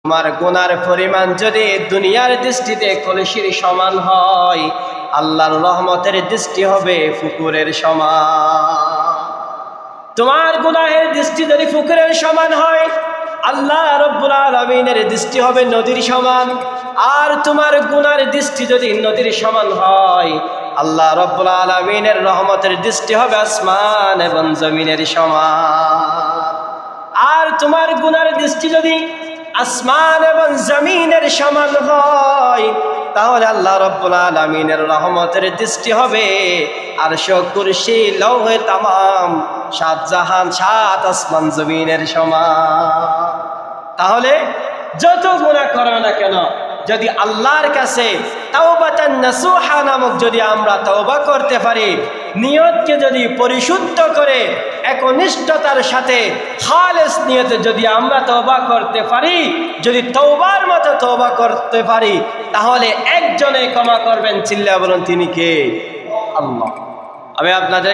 তোমার গুনার পরিমাণ যদি দুনিয়ার দৃষ্টিতে কলসির সমান হয়, আল্লাহর রহমতের দৃষ্টি হবে পুকুরের সমান। তোমার গুনাহের দৃষ্টি যদি পুকুরের সমান হয়, আল্লাহ রাব্বুল আলামিনের দৃষ্টি হবে নদীর সমান। আর তোমার গুনার দৃষ্টি যদি নদীর সমান হয়, আল্লাহ রাব্বুল আলামিনের রহমতের দৃষ্টি হবে আসমান এবং জমিনের সমান। আর তোমার গুনার দৃষ্টি যদি আসমান এবং জমিনের সমান হয়, তাহলে আল্লাহ রাব্বুল আলামিনের রহমতের দৃষ্টি হবে আরশ, কুরসি, লৌহে তামাম, সাত জাহান, সাত আসমান জমিনের সমান। তাহলে যত গুনাহ করো না কেন, যদি আল্লাহর কাছে তাওবাতান নাসুহা নামক যদি আমরা তওবা করতে পারি, নিয়তকে যদি পরিশুদ্ধ করে একনিষ্ঠতার সাথে খালেস নিয়তে যদি আমরা তওবা করতে পারি, যদি তওবার মতো তওবা করতে পারি, তাহলে একজনে ক্ষমা করবেন। চিল্লা বলুন তিনি কে? আল্লাহ। আমি আপনাদের